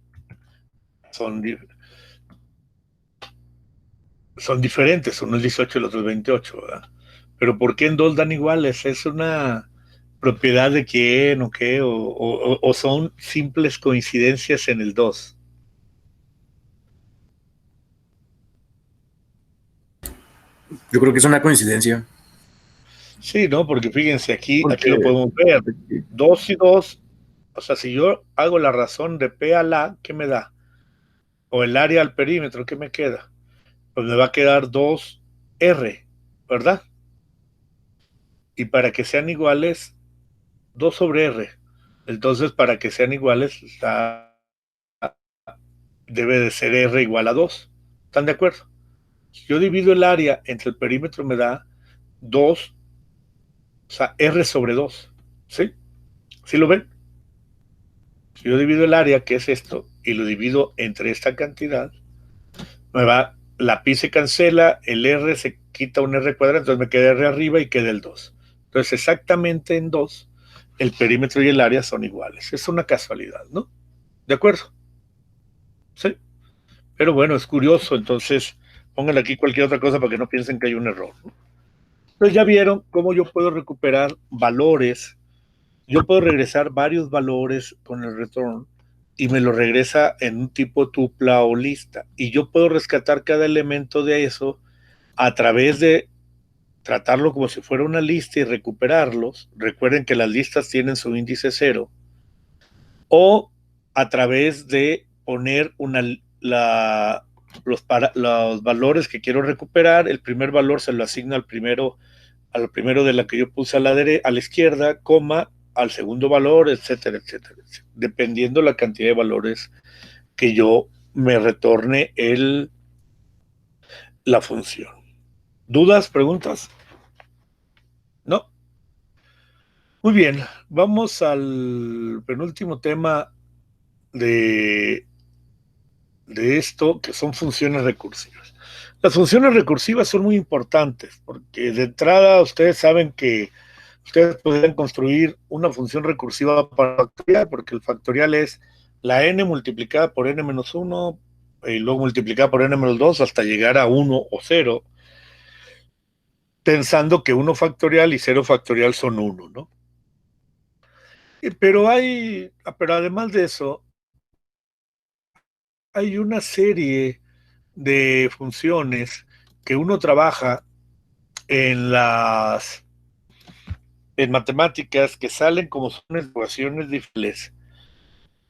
son diferentes, uno es 18 y el otro es 28, ¿verdad? Pero ¿por qué en 2 dan iguales? ¿Es una propiedad de quién o qué? ¿O son simples coincidencias en el 2? Yo creo que es una coincidencia. Sí, ¿no? Porque fíjense, aquí Porque lo podemos ver. 2 y 2, o sea, si yo hago la razón de P a la, ¿qué me da? O el área al perímetro, ¿qué me queda? Pues me va a quedar 2R, ¿verdad? Y para que sean iguales, 2 sobre R. Entonces, para que sean iguales, debe de ser R igual a 2. ¿Están de acuerdo? Si yo divido el área entre el perímetro, me da 2, o sea, R sobre 2. ¿Sí? ¿Sí lo ven? Si yo divido el área, que es esto, y lo divido entre esta cantidad, me va, la pi se cancela, el R se quita un R cuadrado, entonces me queda R arriba y queda el 2. Entonces, exactamente en 2, el perímetro y el área son iguales. Es una casualidad, ¿no? ¿De acuerdo? Sí. Pero bueno, es curioso, entonces pónganle aquí cualquier otra cosa para que no piensen que hay un error, ¿no? Entonces ya vieron cómo yo puedo recuperar valores. Yo puedo regresar varios valores con el return y me lo regresa en un tipo tupla o lista. Y yo puedo rescatar cada elemento de eso a través de tratarlo como si fuera una lista y recuperarlos. Recuerden que las listas tienen su índice 0. O a través de poner los valores que quiero recuperar. El primer valor se lo asigna al primero de la que yo puse a la izquierda, coma, al segundo valor, etcétera, etcétera, etcétera, dependiendo la cantidad de valores que yo me retorne la función. ¿Dudas, preguntas? ¿No? Muy bien, vamos al penúltimo tema de esto, que son funciones recursivas. Las funciones recursivas son muy importantes, porque de entrada ustedes saben que ustedes podrían construir una función recursiva para factorial, porque el factorial es la n multiplicada por n-1 y luego multiplicada por n-2 hasta llegar a 1 o 0, pensando que 1 factorial y 0 factorial son 1, ¿no? Pero además de eso, hay una serie de funciones que uno trabaja en matemáticas que salen como son ecuaciones diferentes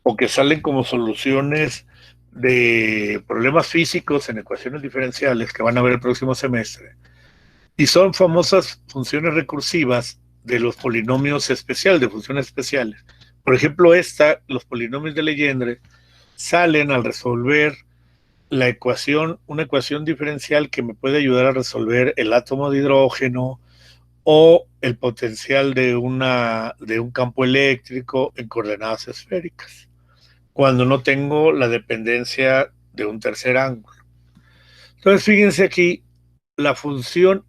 o que salen como soluciones de problemas físicos en ecuaciones diferenciales que van a ver el próximo semestre. Y son famosas funciones recursivas de los polinomios especiales, de funciones especiales. Por ejemplo, los polinomios de Legendre, salen al resolver una ecuación diferencial que me puede ayudar a resolver el átomo de hidrógeno o el potencial de un campo eléctrico en coordenadas esféricas, cuando no tengo la dependencia de un tercer ángulo. Entonces, fíjense aquí, la función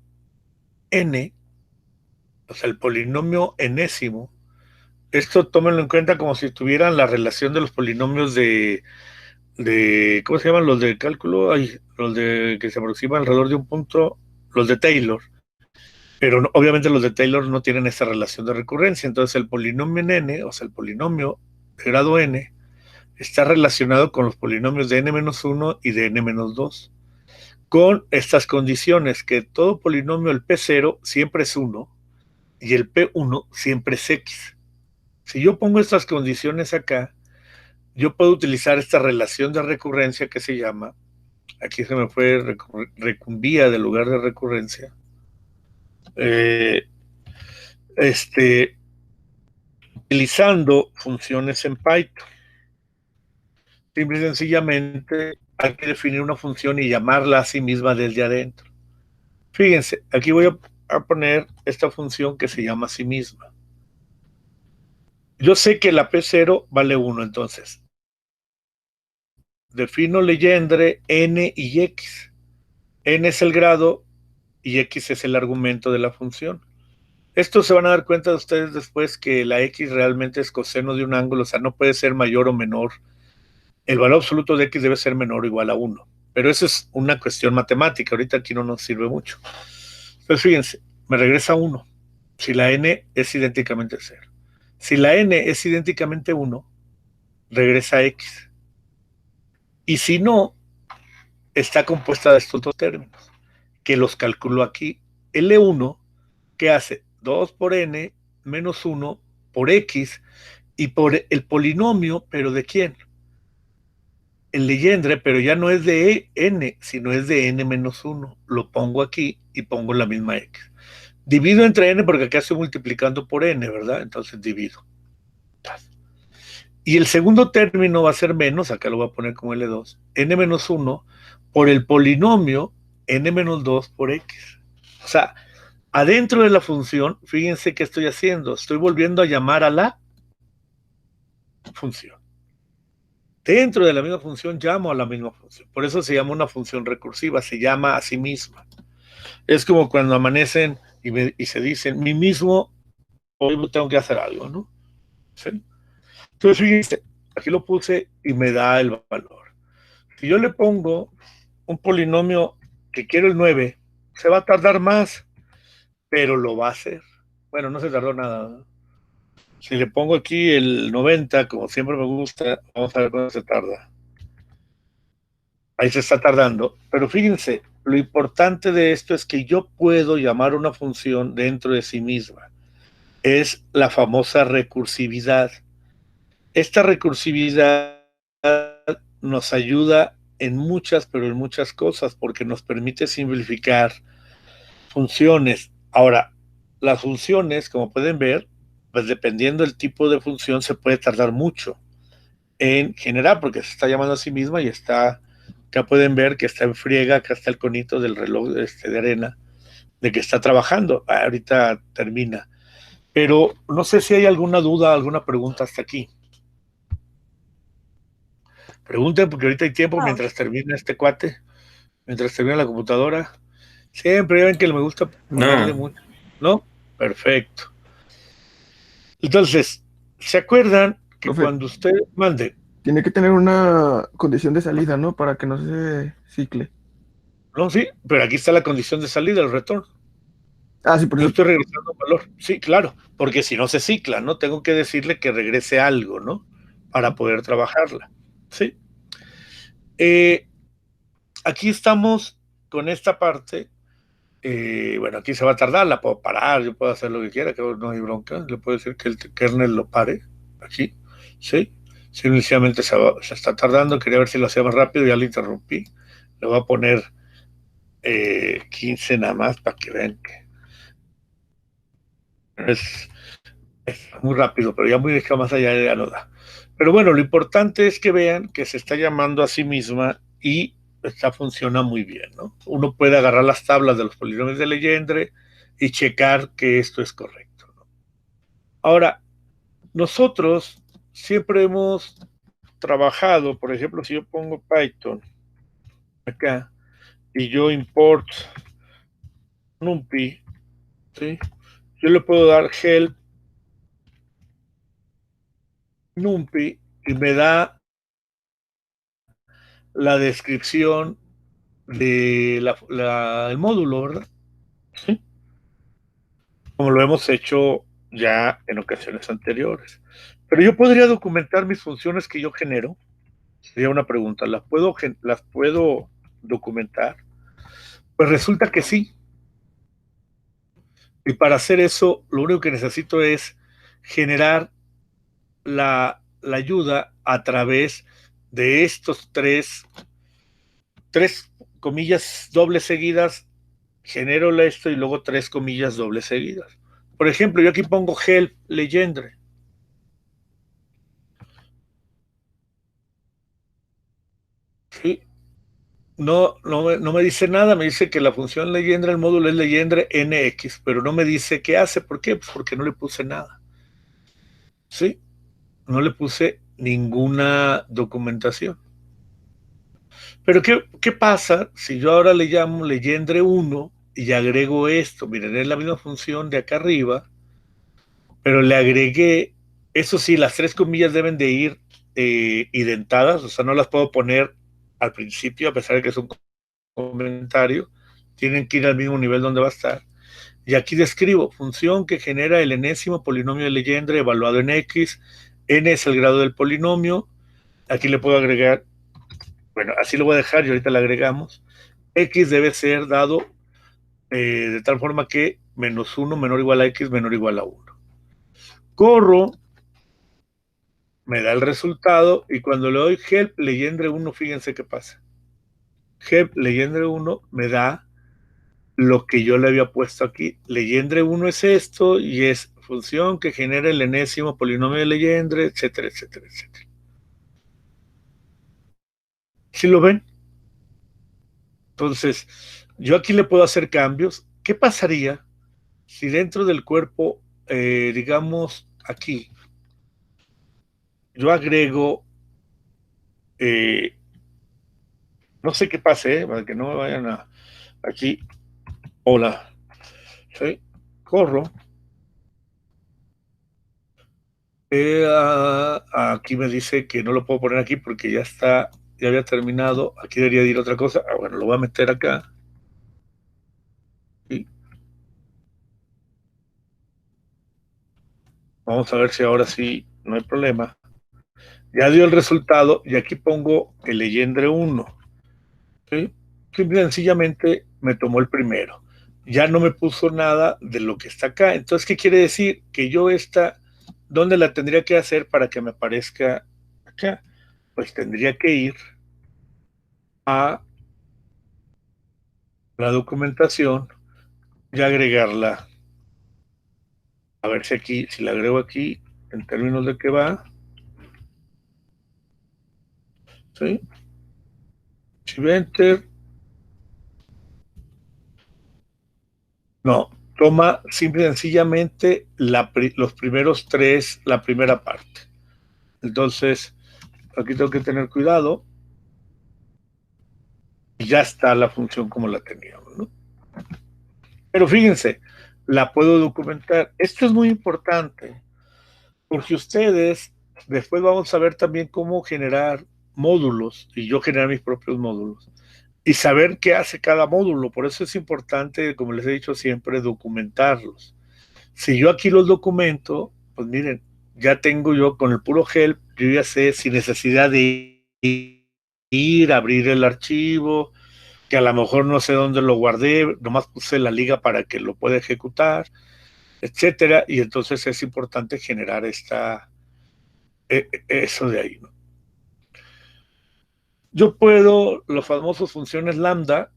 n, o sea, el polinomio enésimo, esto tómenlo en cuenta como si tuvieran la relación de los polinomios ¿cómo se llaman los de cálculo? Los de que se aproximan alrededor de un punto, los de Taylor. Pero no, obviamente los de Taylor no tienen esa relación de recurrencia. Entonces el polinomio en n, o sea, el polinomio de grado n, está relacionado con los polinomios de n-1 y de n-2, con estas condiciones, que todo polinomio, el P0, siempre es 1 y el P1 siempre es X. Si yo pongo estas condiciones acá, yo puedo utilizar esta relación de recurrencia que se llama aquí se me fue recumbía del lugar de recurrencia. Utilizando funciones en Python. Simple y sencillamente hay que definir una función y llamarla a sí misma desde adentro. Fíjense, aquí voy a poner esta función que se llama a sí misma. Yo sé que la P0 vale 1, entonces defino legendre n y x. N es el grado y x es el argumento de la función. Esto se van a dar cuenta de ustedes después que la x realmente es coseno de un ángulo, o sea, no puede ser mayor o menor. El valor absoluto de x debe ser menor o igual a 1. Pero eso es una cuestión matemática, ahorita aquí no nos sirve mucho. Entonces fíjense, me regresa 1 si la n es idénticamente 0. Si la n es idénticamente 1, regresa x. Y si no, está compuesta de estos dos términos, que los calculo aquí. L1, ¿qué hace? 2 por n menos 1 por x y por el polinomio, ¿pero de quién? El legendre, pero ya no es de n, sino es de n menos 1. Lo pongo aquí y pongo la misma x. Divido entre n porque acá estoy multiplicando por n, ¿verdad? Entonces divido. Y el segundo término va a ser menos, acá lo voy a poner como L2, n menos 1 por el polinomio n menos 2 por x. O sea, adentro de la función, fíjense qué estoy haciendo. Estoy volviendo a llamar a la función. Dentro de la misma función llamo a la misma función. Por eso se llama una función recursiva, se llama a sí misma. Es como cuando amanecen y se dicen, mí mismo, hoy tengo que hacer algo, ¿no? ¿Sí? Entonces, fíjense, aquí lo puse y me da el valor. Si yo le pongo un polinomio que quiero el 9, se va a tardar más, pero lo va a hacer. Bueno, no se tardó nada, ¿no? Si le pongo aquí el 90, como siempre me gusta, vamos a ver cuánto se tarda. Ahí se está tardando. Pero fíjense, lo importante de esto es que yo puedo llamar una función dentro de sí misma. Es la famosa recursividad. Esta recursividad nos ayuda en muchas, pero en muchas cosas, porque nos permite simplificar funciones. Ahora, las funciones, como pueden ver, pues dependiendo del tipo de función, se puede tardar mucho en generar, porque se está llamando a sí misma y está, acá pueden ver que está en friega, acá está el conito del reloj de arena, de que está trabajando. Ahorita termina. Pero no sé si hay alguna duda, alguna pregunta hasta aquí. Pregunten, porque ahorita hay tiempo mientras termina este cuate, mientras termina la computadora. Siempre ven que me gusta ponerle mucho. ¿No? Perfecto. Entonces, ¿se acuerdan que Profe, cuando usted mande? tiene que tener una condición de salida, ¿no? Para que no se cicle. No, sí, pero aquí está la condición de salida, el retorno. Ah, sí, por Yo eso. estoy regresando valor. Sí, claro, porque si no se cicla, ¿no? Tengo que decirle que regrese algo, ¿no? Para poder trabajarla. Sí. Aquí estamos con esta parte. Bueno, aquí se va a tardar, la puedo parar, yo puedo hacer lo que quiera, que no hay bronca. Le puedo decir que el kernel lo pare aquí, ¿sí? Si inicialmente se está tardando, quería ver si lo hacía más rápido, ya lo interrumpí. Le voy a poner 15 nada más para que vean que es muy rápido, pero ya muy más allá ya no da. Pero bueno, lo importante es que vean que se está llamando a sí misma y esta funciona muy bien, ¿no? Uno puede agarrar las tablas de los polinomios de Legendre y checar que esto es correcto, ¿no? Ahora, nosotros siempre hemos trabajado, por ejemplo, si yo pongo Python acá y yo import NumPy, ¿sí? Yo le puedo dar help NumPy y me da la descripción de el módulo, ¿verdad? ¿Sí? Como lo hemos hecho ya en ocasiones anteriores. Pero yo podría documentar mis funciones que yo genero. Sería una pregunta. ¿Las puedo documentar? Pues resulta que sí. Y para hacer eso, lo único que necesito es generar la ayuda a través de estos tres 3 comillas dobles seguidas, genero esto y luego 3 comillas dobles seguidas. Por ejemplo, yo aquí pongo help legendre. ¿Sí? No me dice nada, me dice que la función legendre, el módulo es legendre nx, pero no me dice qué hace. ¿Por qué? Pues porque no le puse nada. ¿Sí? No le puse ninguna documentación. Pero ¿qué pasa si yo ahora le llamo legendre 1 y agrego esto? Miren, es la misma función de acá arriba, pero le agregué, eso sí, las 3 comillas deben de ir identadas, o sea, no las puedo poner al principio, a pesar de que es un comentario, tienen que ir al mismo nivel donde va a estar. Y aquí describo, función que genera el enésimo polinomio de Legendre evaluado en X, n es el grado del polinomio, aquí le puedo agregar, bueno, así lo voy a dejar y ahorita le agregamos, X debe ser dado de tal forma que menos 1 menor o igual a X menor o igual a 1. Corro, me da el resultado y cuando le doy help legendre 1, fíjense qué pasa. Help legendre 1 me da lo que yo le había puesto aquí. Legendre 1 es esto y es función que genera el enésimo polinomio de Legendre, etcétera, etcétera, etcétera. ¿Sí lo ven? Entonces, yo aquí le puedo hacer cambios. ¿Qué pasaría si dentro del cuerpo, digamos aquí, yo agrego, no sé qué pase, para que no me vayan a aquí, hola, ¿sí? Corro. Aquí me dice que no lo puedo poner aquí porque ya está, ya había terminado. Aquí debería ir otra cosa. Bueno, lo voy a meter acá. Y vamos a ver si ahora sí no hay problema. Ya dio el resultado y aquí pongo el legendre 1. ¿Sí? Simple y sencillamente me tomó el primero. Ya no me puso nada de lo que está acá. Entonces, ¿qué quiere decir? Que yo esta, ¿dónde la tendría que hacer para que me aparezca acá? Pues tendría que ir a la documentación y agregarla. A ver si aquí, si la agrego aquí, en términos de qué va. ¿Sí? Si enter. No, toma simple y sencillamente los primeros 3, la primera parte. Entonces, aquí tengo que tener cuidado. Y ya está la función como la teníamos, ¿no? Pero fíjense, la puedo documentar. Esto es muy importante, porque ustedes, después vamos a ver también cómo generar módulos, y yo generar mis propios módulos, y saber qué hace cada módulo. Por eso es importante, como les he dicho siempre, documentarlos. Si yo aquí los documento, pues miren, ya tengo yo con el puro help, yo ya sé sin necesidad de ir a abrir el archivo, que a lo mejor no sé dónde lo guardé, nomás puse la liga para que lo pueda ejecutar, etcétera, y entonces es importante generar eso de ahí, ¿no? Yo puedo, los famosos funciones lambda,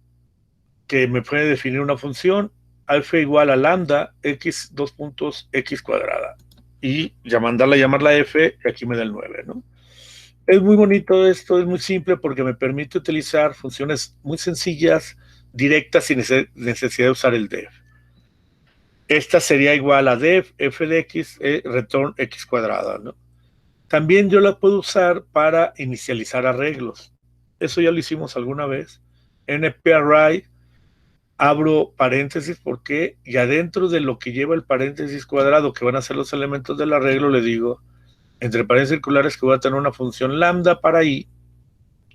que me puede definir una función, alfa igual a lambda, x, 2 puntos, x cuadrada, y ya mandarla a llamar la f, y aquí me da el 9, ¿no? Es muy bonito esto, es muy simple porque me permite utilizar funciones muy sencillas, directas, sin necesidad de usar el def. Esta sería igual a def, f de x, return x cuadrada, ¿no? También yo la puedo usar para inicializar arreglos. Eso ya lo hicimos alguna vez. nparray, abro paréntesis porque y adentro de lo que lleva el paréntesis cuadrado, que van a ser los elementos del arreglo, le digo, entre paréntesis circulares, que voy a tener una función lambda para i,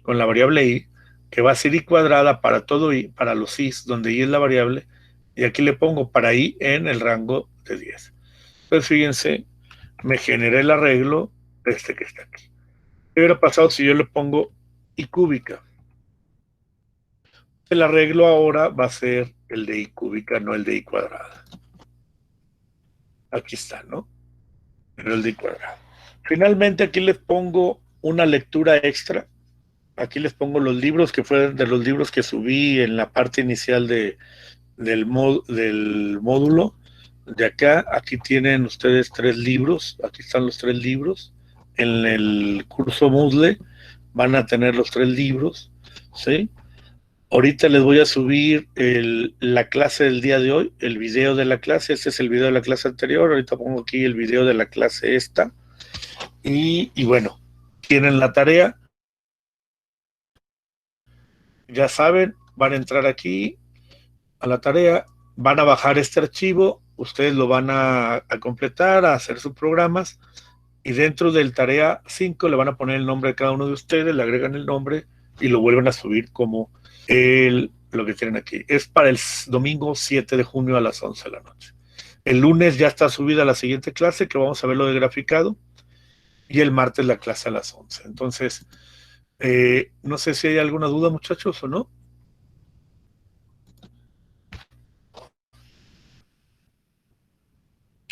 con la variable i, que va a ser i cuadrada para todo i, para los i's, donde i es la variable, y aquí le pongo para i en el rango de 10. Pues fíjense, me generé el arreglo de este que está aquí. ¿Qué hubiera pasado si yo le pongo i cúbica? El arreglo ahora va a ser el de i cúbica, no el de i cuadrada. Aquí está, ¿no? Pero el de i cuadrada. Finalmente aquí les pongo una lectura extra Aquí les pongo los libros que fueron de los libros que subí en la parte inicial del módulo. De acá, aquí tienen ustedes 3 libros. Aquí están los 3 libros. En el curso Moodle van a tener los 3 libros, ¿sí? Ahorita les voy a subir la clase del día de hoy, el video de la clase. Este es el video de la clase anterior. Ahorita pongo aquí el video de la clase esta. Y bueno, tienen la tarea. Ya saben, van a entrar aquí a la tarea, van a bajar este archivo, ustedes lo van a completar, a hacer sus programas, y dentro del tarea 5 le van a poner el nombre de cada uno de ustedes, le agregan el nombre y lo vuelven a subir como lo que tienen aquí. Es para el domingo 7 de junio a las 11 de la noche. El lunes ya está subida la siguiente clase, que vamos a ver lo de graficado, y el martes la clase a las 11. Entonces, no sé si hay alguna duda, muchachos, o no.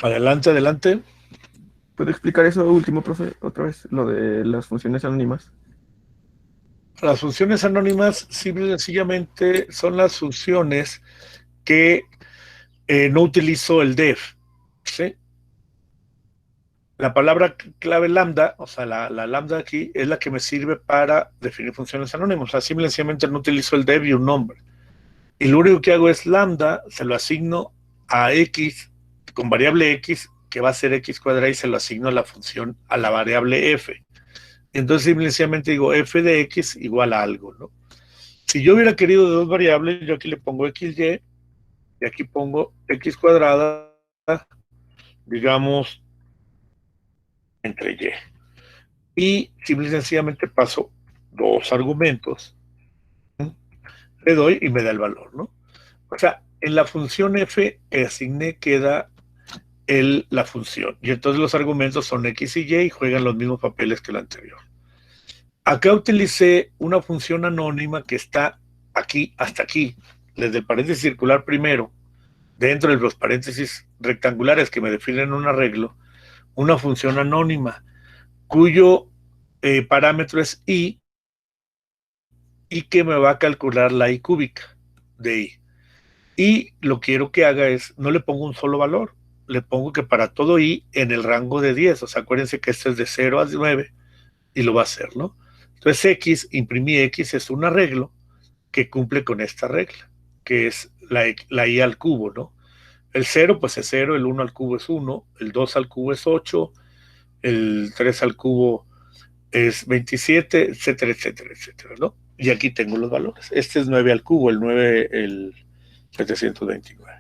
Adelante, adelante. ¿Puede explicar eso último, profe? Otra vez, lo de las funciones anónimas. Las funciones anónimas simple y sencillamente son las funciones que no utilizo el def, ¿sí? La palabra clave lambda, o sea, la lambda aquí, es la que me sirve para definir funciones anónimas. O sea, simple y sencillamente no utilizo el def y un nombre. Y lo único que hago es lambda, se lo asigno a x, con variable x, que va a ser x cuadrada, y se lo asigno a la función, a la variable f. Entonces simplemente digo f de x igual a algo, ¿no? Si yo hubiera querido de 2 variables, yo aquí le pongo xy, y aquí pongo x cuadrada, digamos, entre y. Y simple y sencillamente paso 2 argumentos, le doy y me da el valor, ¿no? O sea, en la función f que asigné queda la función, y entonces los argumentos son x y y juegan los mismos papeles que el anterior. Acá utilicé una función anónima que está aquí hasta aquí, desde el paréntesis circular primero, dentro de los paréntesis rectangulares que me definen un arreglo, una función anónima cuyo parámetro es y que me va a calcular la i cúbica de i. Y lo que quiero que haga es, no le pongo un solo valor, le pongo que para todo i en el rango de 10, o sea, acuérdense que este es de 0 a 9 y lo va a hacer, ¿no? Entonces x, imprimí x, es un arreglo que cumple con esta regla, que es la i al cubo, ¿no? El 0 pues es 0, el 1 al cubo es 1, el 2 al cubo es 8, el 3 al cubo es 27, etcétera, etcétera, etcétera, ¿no? Y aquí tengo los valores. Este es 9 al cubo, el 9, el 729.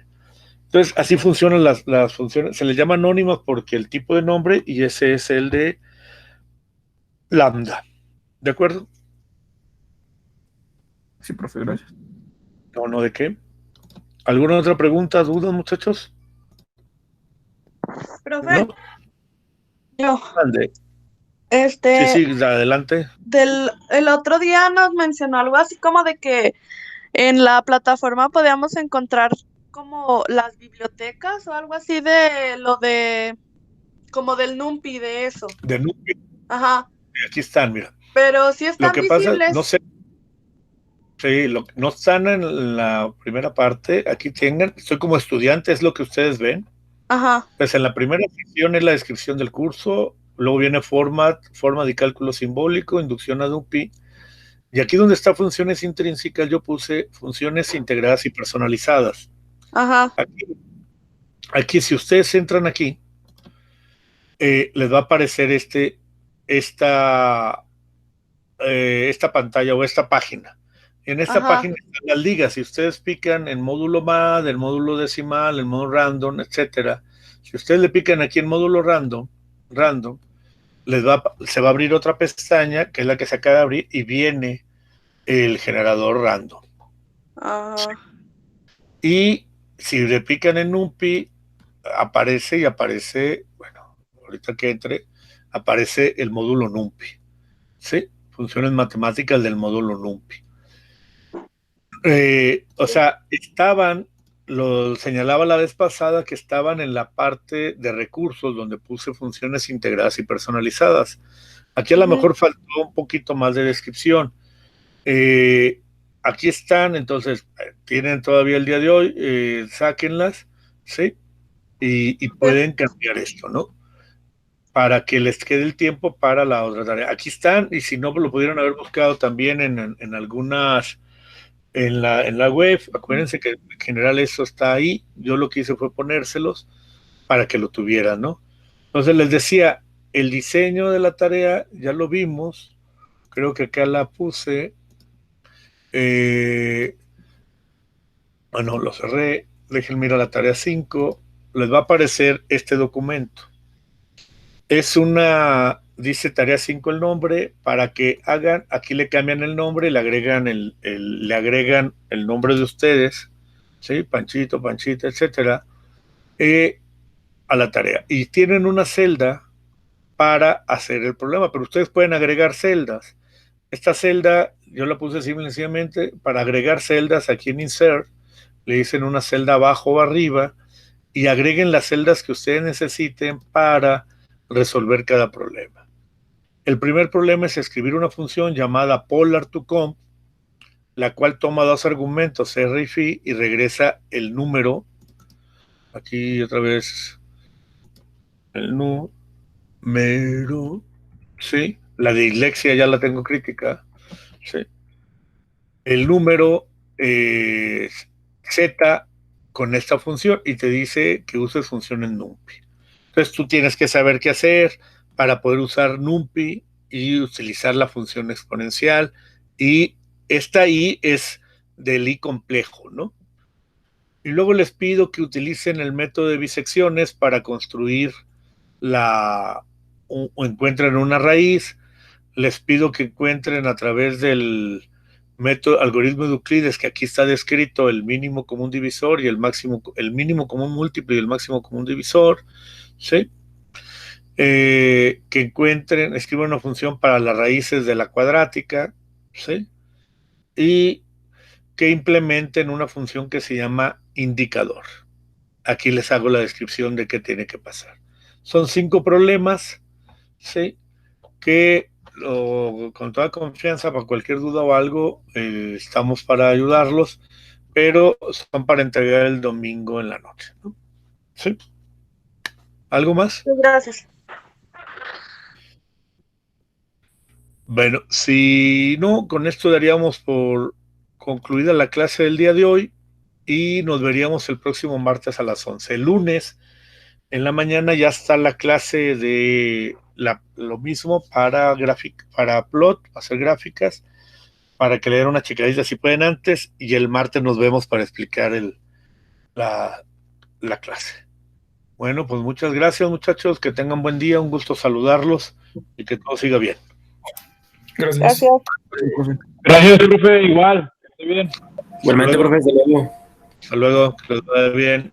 Entonces, así funcionan las funciones. Se les llama anónimas porque el tipo de nombre, y ese es el de lambda. ¿De acuerdo? Sí, profe, gracias. No, ¿de qué? ¿Alguna otra pregunta, duda, muchachos? Profe, ¿No? yo, Ande. Sí, adelante. el otro día nos mencionó algo así como de que en la plataforma podíamos encontrar como las bibliotecas o algo así de lo de, como del NumPy de eso. De NumPy, Ajá, aquí están, mira. pero sí Lo están que pasa, visibles. no sé. Sí, no están en la primera parte. Aquí tengan, soy como estudiante, es lo que ustedes ven. Ajá, Pues en la primera sección es la descripción del curso, luego viene forma de cálculo simbólico, inducción a NumPy, y aquí donde está funciones intrínsecas yo puse funciones integradas y personalizadas. ajá, Aquí si ustedes entran aquí, les va a aparecer esta pantalla o esta página. En esta ajá, página están las ligas. Si ustedes pican en módulo MAD, el módulo decimal, el módulo random, etcétera, si ustedes le pican aquí en módulo random, se va a abrir otra pestaña, que es la que se acaba de abrir, y viene el generador random. ajá. Y si le pican en NumPy, aparece, bueno, ahorita que entre, aparece el módulo NumPy. ¿Sí? Funciones matemáticas del módulo NumPy. O sea, lo señalaba la vez pasada que estaban en la parte de recursos donde puse funciones integradas y personalizadas. Aquí a lo mejor faltó un poquito más de descripción. Aquí están, entonces tienen todavía el día de hoy, sáquenlas, ¿sí? Y pueden cambiar esto, ¿no? Para que les quede el tiempo para la otra tarea. Aquí están, y si no, lo pudieron haber buscado también en algunas, en la web. Acuérdense que en general eso está ahí. Yo lo que hice fue ponérselos para que lo tuvieran, ¿no? Entonces les decía, el diseño de la tarea ya lo vimos, creo que acá la puse. Bueno, lo cerré, déjenme ir a la tarea 5, les va a aparecer este documento. Es una, dice tarea 5 el nombre, para que hagan, aquí le cambian el nombre, le agregan le agregan el nombre de ustedes, ¿sí? Panchito, Panchita, etcétera, a la tarea. Y tienen una celda para hacer el problema, pero ustedes pueden agregar celdas. Esta celda, yo la puse simplemente para agregar celdas aquí en Insert, le dicen una celda abajo o arriba, y agreguen las celdas que ustedes necesiten para resolver cada problema. El primer problema es escribir una función llamada polar2comp, la cual toma dos argumentos, r y phi, y regresa el número. Aquí otra vez el número, ¿sí? La dislexia ya la tengo crítica, ¿sí? El número z con esta función y te dice que uses funciones NumPy. Entonces tú tienes que saber qué hacer para poder usar NumPy y utilizar la función exponencial, y esta i es del i complejo, ¿no? Y luego les pido que utilicen el método de bisecciones para construir o encuentren una raíz. Les pido que encuentren a través del método algoritmo de Euclides, que aquí está descrito el mínimo común divisor y el mínimo común múltiplo y el máximo común divisor, ¿sí? Que escriban una función para las raíces de la cuadrática, ¿sí? Y que implementen una función que se llama indicador. Aquí les hago la descripción de qué tiene que pasar. Son 5 problemas, ¿sí? Que con toda confianza, para cualquier duda o algo, estamos para ayudarlos, pero son para entregar el domingo en la noche, ¿no? ¿Sí? ¿Algo más? Gracias. Bueno, si no, con esto daríamos por concluida la clase del día de hoy y nos veríamos el próximo martes a las 11. El lunes en la mañana ya está la clase de lo mismo para plot, hacer gráficas, para que le den una checadita si pueden antes, y el martes nos vemos para explicar la clase. Bueno, pues muchas gracias, muchachos, que tengan buen día, un gusto saludarlos y que todo siga bien. Gracias. Gracias, profe, igual. Que esté bien. Igualmente, profe, hasta luego. Hasta luego, que les vaya bien.